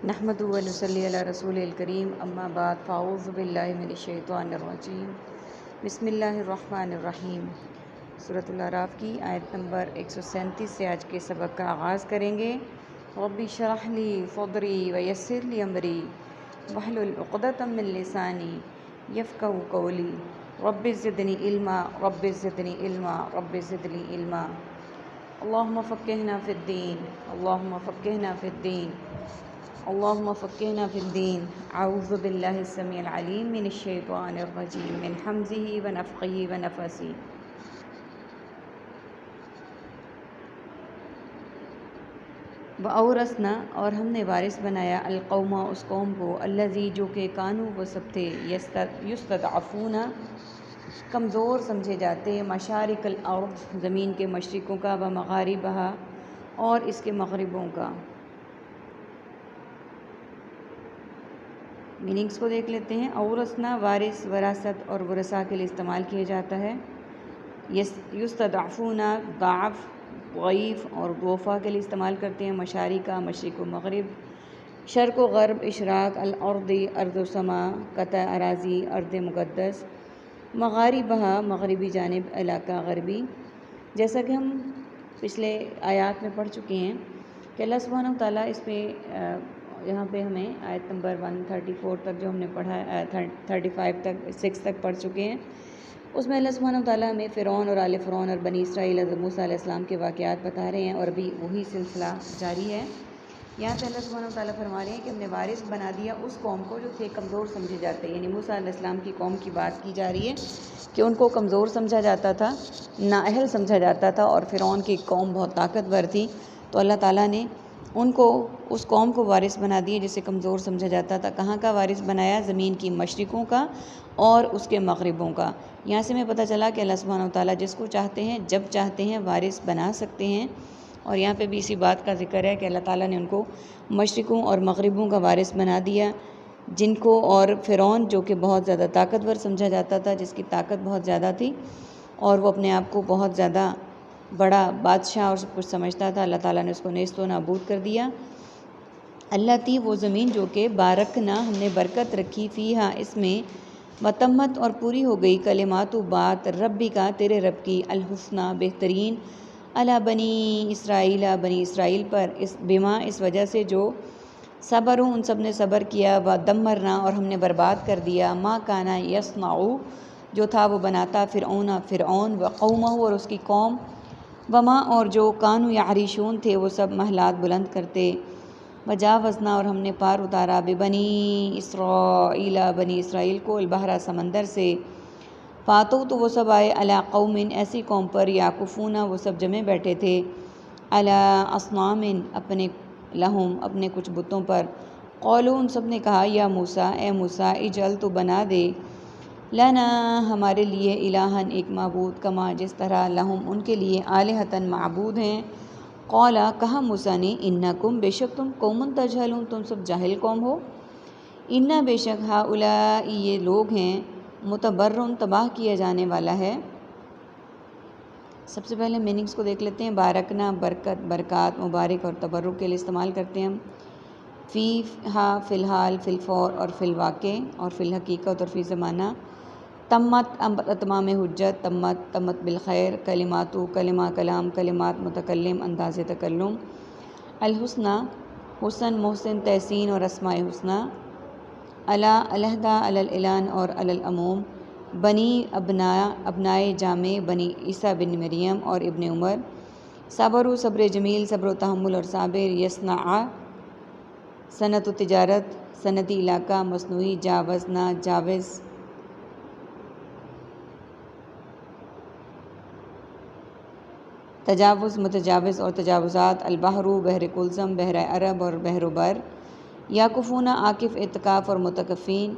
نحمدہ و نصلی علی رسول الکریم اما بعد فاعوذ باللہ من الشیطان الرجیم بسم اللہ الرحمن الرحیم۔ سورۃ الاعراف کی آیت نمبر 137 سے آج کے سبق کا آغاز کریں گے۔ رب اشرح لی صدری ویسر لی امری واحلل عقدۃ من لسانی یفقہوا قولی رب زدنی علما رب زدنی علما رب زدنی علما۔ اللہم فقہنا فی الدین اللہم فقہنا فی الدین اللہم فقہنا فی الدین۔ اعوذ باللہ السمیع العلیم من الشیطان الرجیم من حمزہ ونفخہ ونفثہ۔ وَأَوْرَثْنَا اور ہم نے وارث بنایا القوم اس قوم کو الذی جو کہ کانوا وہ سب تھے یستضعفون کمزور سمجھے جاتے مشارق الارض زمین کے مشرقوں کا و مغاربہا اور اس کے مغربوں کا۔ میننگس کو دیکھ لیتے ہیں۔ اورثنا وارث وراثت اور ورثاء کے لیے استعمال کیا جاتا ہے۔ یستضعفون ضعف ضعیف اور ضعفاء کے لیے استعمال کرتے ہیں۔ مشارق کا مشرق و مغرب، شرق و غرب، اشراق الارض ارض و سما، قطع اراضی ارض مقدس، مغاربہا مغربی جانب علاقہ غربی۔ جیسا کہ ہم پچھلے آیات میں پڑھ چکے ہیں کہ اللہ سبحانہ و تعالیٰ اس پہ یہاں پہ ہمیں آیت نمبر 134 تک جو ہم نے پڑھا 35 تک 6 تک پڑھ چکے ہیں، اس میں اللہ سبحانہ و تعالیٰ ہمیں فرعون اور آل فرعون اور بنی اسرائیل حضرت موسیٰ علیہ السلام کے واقعات بتا رہے ہیں، اور ابھی وہی سلسلہ جاری ہے۔ یہاں پہ اللہ سبحانہ و تعالیٰ فرما رہے ہیں کہ ہم نے وارث بنا دیا اس قوم کو جو تھے کمزور سمجھے جاتے ہیں، یعنی موسیٰ علیہ السلام کی قوم کی بات کی جا رہی ہے کہ ان کو کمزور سمجھا جاتا تھا، نااہل سمجھا جاتا تھا، اور فرعون کی قوم بہت طاقتور تھی، تو اللہ تعالیٰ نے ان کو اس قوم کو وارث بنا دیے جسے کمزور سمجھا جاتا تھا۔ کہاں کا وارث بنایا؟ زمین کی مشرقوں کا اور اس کے مغربوں کا۔ یہاں سے ہمیں پتہ چلا کہ اللہ سبحانہ و تعالیٰ جس کو چاہتے ہیں جب چاہتے ہیں وارث بنا سکتے ہیں، اور یہاں پہ بھی اسی بات کا ذکر ہے کہ اللہ تعالیٰ نے ان کو مشرقوں اور مغربوں کا وارث بنا دیا، جن کو اور فرعون جو کہ بہت زیادہ طاقتور سمجھا جاتا تھا، جس کی طاقت بہت زیادہ تھی اور وہ اپنے آپ کو بہت زیادہ بڑا بادشاہ اور سب کچھ سمجھتا تھا، اللہ تعالیٰ نے اس کو نیست و نابود کر دیا۔ اللہ تی وہ زمین جو کہ بارکنا ہم نے برکت رکھی فیہا اس میں، وتمت اور پوری ہو گئی کلمات و بات ربی کا تیرے رب کی الحسنہ بہترین علی بنی اسرائیل بنی اسرائیل پر اس بما اس وجہ سے جو صبروں ان سب نے صبر کیا، و دمرنا اور ہم نے برباد کر دیا ما کانا یصنعو جو تھا وہ بناتا فرعون و قومہ اور اس کی قوم، وما اور جو کانو یعریشون تھے وہ سب محلات بلند کرتے، وجاوزنا اور ہم نے پار اتارا ببنی اسرائیل بنی اسرائیل کو البحر سمندر سے، فاتو تو وہ سب آئے علی قوم ایسی قوم پر یعکفون وہ سب جمے بیٹھے تھے، علی اصنام اپنے لہم اپنے کچھ بتوں پر، قولوا ان سب نے کہا یا موسیٰ اے موسیٰ اجعل تو بنا دے لنا ہمارے لیے الہن ایک معبود کما جس طرح لہم ان کے لیے آلہتن معبود ہیں۔ قولا کہا موسیٰ نے انکم بے شک تم قوم تجہلون تم سب جاہل قوم ہو، انا بے شک ہؤلاء یہ لوگ ہیں متبرن تباہ کیا جانے والا ہے۔ سب سے پہلے میننگس کو دیکھ لیتے ہیں۔ بارکنا برکت برکات مبارک اور تبرک کے لیے استعمال کرتے ہیں ہم، فی ہا فی الحال فی الفور اور فی الواقع اور فی الحقیقت اور فی زمانہ، تمت اتمام حجت تمت بالخیر، کلماتو کلمہ کلام کلمات متکلم انداز تکلم، الحسنہ حسن محسن تحسین اور اسماء حسنہ، علی علیحدہ علی الاعلان اور علی العموم، بنی ابنائے جامع بنی عیسیٰ بن مریم اور ابن عمر، صبر صبر جمیل صبر و تحمل اور صابر، یصنع صنعت و تجارت صنعتی علاقہ مصنوعی، جاوزنا جاوز تجاوز متجاوز اور تجاوزات، البحر بحر کلثم بحر عرب اور بحر بر، یعکفون عاکف اعتکاف اور متکفین،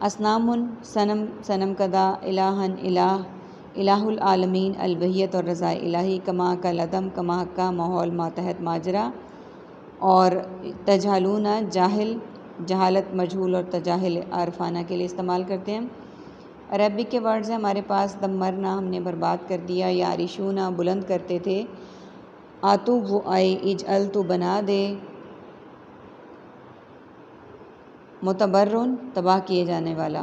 اصنام صنم صنم کدا، الہن الہ الہ العالمین البہیت اور رضا الہی، کما کا لدم کما کا ماحول ماتحت ماجرا، اور تجہلون جاہل جہالت مجہول اور تجاہل عارفانہ کے لیے استعمال کرتے ہیں۔ عربک کے ورڈز ہیں ہمارے پاس، دمرنا ہم نے برباد کر دیا، یعریشون بلند کرتے تھے، آتو وہ آئے، اجعل تو بنا دے، متبرن تباہ کیے جانے والا۔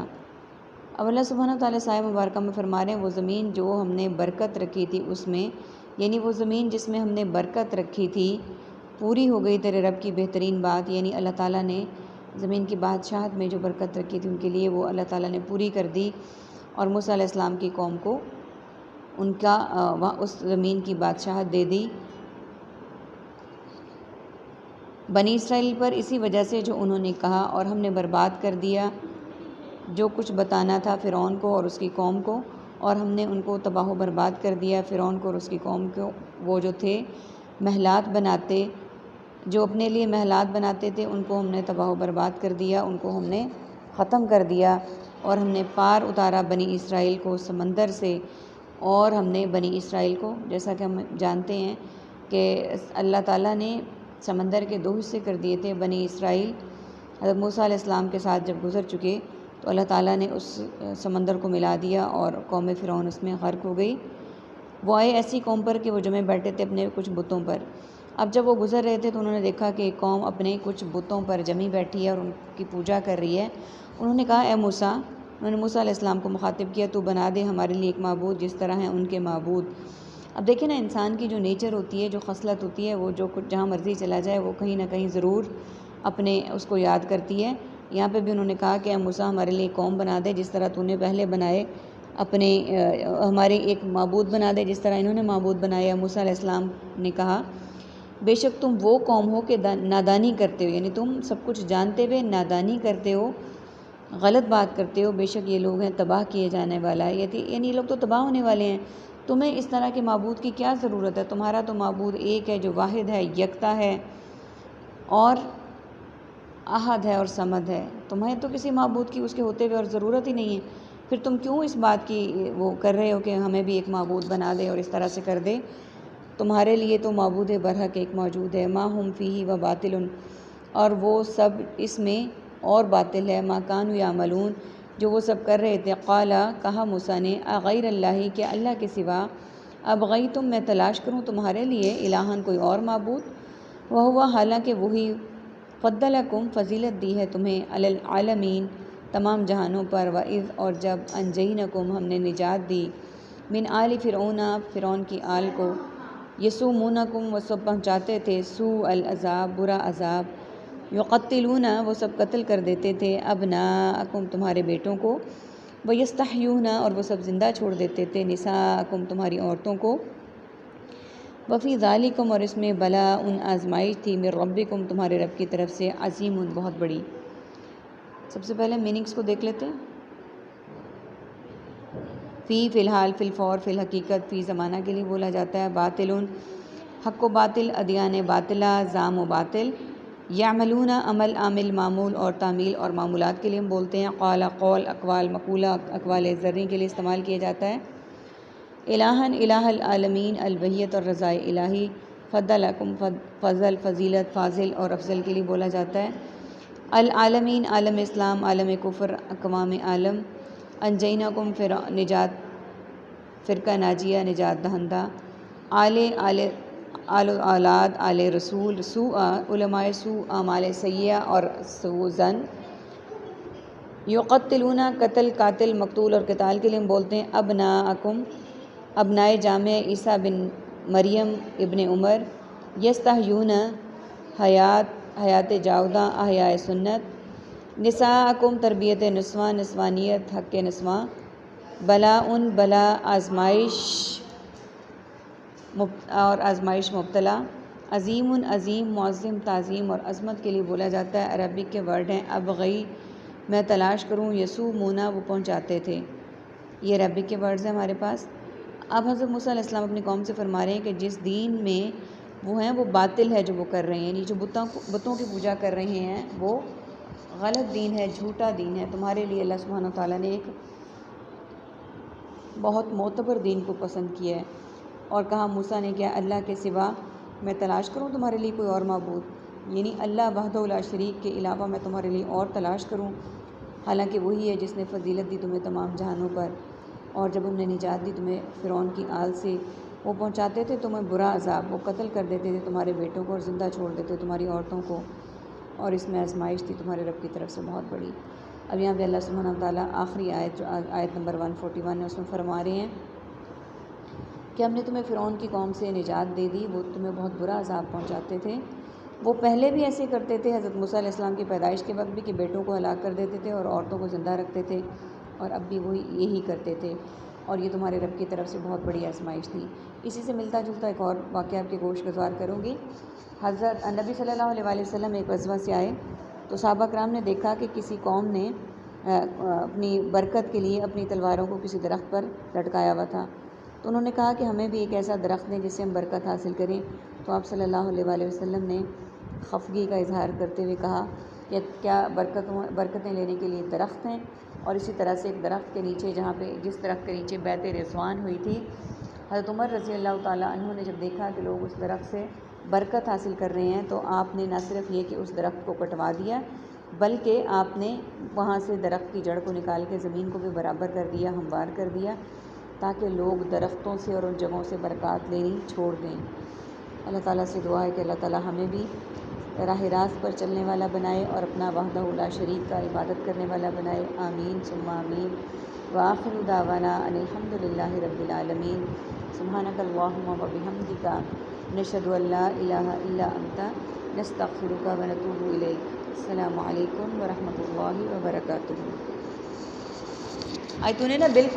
اب اللہ سبحانہ تعالیٰ صاحب مبارکہ میں فرما رہے ہیں وہ زمین جو ہم نے برکت رکھی تھی اس میں، یعنی وہ زمین جس میں ہم نے برکت رکھی تھی پوری ہو گئی تیرے رب کی بہترین بات، یعنی اللہ تعالیٰ نے زمین کی بادشاہت میں جو برکت رکھی تھی ان کے لیے وہ اللہ تعالیٰ نے پوری کر دی، اور موسیٰ علیہ السلام کی قوم کو ان کا اس زمین کی بادشاہت دے دی بنی اسرائیل پر اسی وجہ سے جو انہوں نے کہا، اور ہم نے برباد کر دیا جو کچھ بتانا تھا فرعون کو اور اس کی قوم کو، اور ہم نے ان کو تباہ و برباد کر دیا فرعون کو اور اس کی قوم کو۔ وہ جو تھے محلات بناتے، جو اپنے لیے محلات بناتے تھے ان کو ہم نے تباہ و برباد کر دیا، ان کو ہم نے ختم کر دیا، اور ہم نے پار اتارا بنی اسرائیل کو سمندر سے، اور ہم نے بنی اسرائیل کو، جیسا کہ ہم جانتے ہیں کہ اللہ تعالیٰ نے سمندر کے 2 حصے کر دیے تھے۔ بنی اسرائیل حضرت موسیٰ علیہ السلام کے ساتھ جب گزر چکے تو اللہ تعالیٰ نے اس سمندر کو ملا دیا اور قوم فرعون اس میں غرق ہو گئی۔ وہ آئے ایسی قوم پر کہ وہ جمے بیٹھے تھے اپنے کچھ بتوں پر۔ اب جب وہ گزر رہے تھے تو انہوں نے دیکھا کہ ایک قوم اپنے کچھ بتوں پر جمی بیٹھی ہے اور ان کی پوجا کر رہی ہے۔ انہوں نے کہا اے موسیٰ، انہوں نے موسیٰ علیہ السلام کو مخاطب کیا تو بنا دے ہمارے لیے ایک معبود جس طرح ہیں ان کے معبود۔ اب دیکھیں نا انسان کی جو نیچر ہوتی ہے، جو خصلت ہوتی ہے، وہ جو کچھ جہاں مرضی چلا جائے وہ کہیں نہ کہیں ضرور اپنے اس کو یاد کرتی ہے۔ یہاں پہ بھی انہوں نے کہا کہ اے موسیٰ ہمارے لیے قوم بنا دے جس طرح تو نے پہلے بنائے، اپنے ہمارے ایک معبود بنا دے جس طرح انہوں نے معبود بنایا۔ موسیٰ علیہ السلام نے کہا بے شک تم وہ قوم ہو کہ نادانی کرتے ہو، یعنی تم سب کچھ جانتے ہوئے نادانی کرتے ہو، غلط بات کرتے ہو، بے شک یہ لوگ ہیں تباہ کیے جانے والا ہے، یعنی یہ لوگ تو تباہ ہونے والے ہیں، تمہیں اس طرح کے معبود کی کیا ضرورت ہے؟ تمہارا تو معبود ایک ہے جو واحد ہے، یکتا ہے اور احد ہے اور صمد ہے، تمہیں تو کسی معبود کی اس کے ہوتے ہوئے اور ضرورت ہی نہیں ہے، پھر تم کیوں اس بات کی وہ کر رہے ہو کہ ہمیں بھی ایک معبود بنا دے اور اس طرح سے کر دے؟ تمہارے لیے تو معبود برحق ایک موجود ہے، ما ہم فیہ و باطل، اور وہ سب اس میں اور باطل ہے، ما کانوا یعملون، جو وہ سب کر رہے تھے۔ قالا، کہا موسیٰ نے، اغیر اللہ، کیا اللہ کے سوا، ابغیتم، میں تلاش کروں تمہارے لیے، الہن، کوئی اور معبود، وہو، حالانکہ وہی، فضلکم، فضیلت دی ہے تمہیں، علی العالمین، تمام جہانوں پر، وَإِذْ، اور جب، انجینکم، ہم نے نجات دی، من آل فرعون، فرعون کی آل کو، یسومونکم، وہ سب پہنچاتے تھے، سوء العذاب، برا عذاب، یقتلون، وہ سب قتل کر دیتے تھے، ابناءکم، تمہارے بیٹوں کو، ویستحیون، اور وہ سب زندہ چھوڑ دیتے تھے، نساءکم، تمہاری عورتوں کو، وفی ذالکم، اور اس میں بلاء، آزمائش تھی، من ربکم، تمہارے رب کی طرف سے، عظیم، بہت بڑی۔ سب سے پہلے میننگز کو دیکھ لیتے ہیں۔ فی الحال، فی الفور، فی الحقیقت، فی زمانہ کے لیے بولا جاتا ہے، باطل، حق و باطل، ادیان باطلہ، زام و باطل، یعملون، عمل، عامل، معمول اور تعمیل اور معمولات کے لیے ہم بولتے ہیں، قال، قول، اقوال، مقولہ، اقوال زرعی کے لیے استعمال کیا جاتا ہے، الہن، الہ العالمین، البہیت اور رضا الہی، فضلکم، فضل، فضیلت، فاضل اور افضل کے لیے بولا جاتا ہے، العالمین، عالم اسلام، عالم کفر، اقوام عالم، انجینکم، نجات، فرقہ ناجیہ، نجات دہندہ، آل، اولاد، آل رسول، سوء، علماء سوء، اعمال سیئہ اور سوء زن، یقتلون، قتل، قاتل، مقتول اور قتال کے لیے ہم بولتے ہیں، ابناءکم، ابنائے جامع، عیسیٰ بن مریم ابن عمر، یستحیون، حیات جاوداں، احیاء سنت، نساءکم، تربیت نسواں، نسوانیت، حق نسواں، بلاء، بلا، آزمائش اور آزمائش مبتلا، عظیم، عظیم، معظم، تعظیم اور عظمت کے لیے بولا جاتا ہے، عربک کے ورڈ ہیں، ابغی، میں تلاش کروں، یسومون، وہ پہنچاتے تھے، یہ عربک کے ورڈز ہیں ہمارے پاس۔ اب حضرت موسیٰ علیہ السلام اپنی قوم سے فرما رہے ہیں کہ جس دین میں وہ ہیں وہ باطل ہے جو وہ کر رہے ہیں، یعنی جو بتوں کی پوجا کر رہے ہیں وہ غلط دین ہے، جھوٹا دین ہے، تمہارے لیے اللہ سبحانہ تعالیٰ نے ایک بہت معتبر دین کو پسند کیا ہے، اور کہا موسیٰ نے کیا اللہ کے سوا میں تلاش کروں تمہارے لیے کوئی اور معبود، یعنی اللہ وحدہ لا شریک کے علاوہ میں تمہارے لیے اور تلاش کروں، حالانکہ وہی ہے جس نے فضیلت دی تمہیں تمام جہانوں پر، اور جب انہوں نے نجات دی تمہیں فرعون کی آل سے، وہ پہنچاتے تھے تمہیں برا عذاب، وہ قتل کر دیتے تھے تمہارے بیٹوں کو اور زندہ چھوڑ دیتے تمہاری عورتوں کو، اور اس میں آزمائش تھی تمہارے رب کی طرف سے بہت بڑی۔ اب یہاں پہ اللہ سبحانہ و تعالیٰ آخری آیت جو آیت نمبر 141 ہے اس میں فرما رہے ہیں کہ ہم نے تمہیں فرعون کی قوم سے نجات دے دی، وہ تمہیں بہت برا عذاب پہنچاتے تھے۔ وہ پہلے بھی ایسے کرتے تھے حضرت موسیٰ علیہ السلام کی پیدائش کے وقت بھی کہ بیٹوں کو ہلاک کر دیتے تھے اور عورتوں کو زندہ رکھتے تھے، اور اب بھی وہی یہی کرتے تھے، اور یہ تمہارے رب کی طرف سے بہت بڑی آزمائش تھی۔ اسی سے ملتا جلتا ایک اور واقعہ آپ کے گوش گزار کروں گی۔ حضرت نبی صلی اللہ علیہ وآلہ وسلم ایک غزوہ سے آئے تو صحابہ کرام نے دیکھا کہ کسی قوم نے اپنی برکت کے لیے اپنی تلواروں کو کسی درخت پر لٹکایا ہوا تھا، تو انہوں نے کہا کہ ہمیں بھی ایک ایسا درخت دیں جس سے ہم برکت حاصل کریں۔ تو آپ صلی اللہ علیہ وآلہ وسلم نے خفگی کا اظہار کرتے ہوئے کہا کہ کیا برکتیں لینے کے لیے درخت ہیں؟ اور اسی طرح سے ایک درخت کے نیچے جس درخت کے نیچے بیعت رضوان ہوئی تھی، حضرت عمر رضی اللہ تعالیٰ عنہ نے جب دیکھا کہ لوگ اس درخت سے برکت حاصل کر رہے ہیں تو آپ نے نہ صرف یہ کہ اس درخت کو کٹوا دیا، بلکہ آپ نے وہاں سے درخت کی جڑ کو نکال کے زمین کو بھی برابر کر دیا، ہموار کر دیا، تاکہ لوگ درختوں سے اور ان جگہوں سے برکات لینی چھوڑ دیں۔ اللہ تعالیٰ سے دعا ہے کہ اللہ تعالیٰ ہمیں بھی راہ راست پر چلنے والا بنائے اور اپنا وحدہ لا شریک کا عبادت کرنے والا بنائے۔ آمین ثم آمین۔ وآخر دعوانا ان الحمد للہ رب العالمین۔ سبحانک اللہم وبحمدک، نشہد ان لا الہ الا انت، نستغفرک ونتوب الیک۔ السلام علیکم ورحمۃ اللہ وبرکاتہ۔ آج تو نے نا بالکل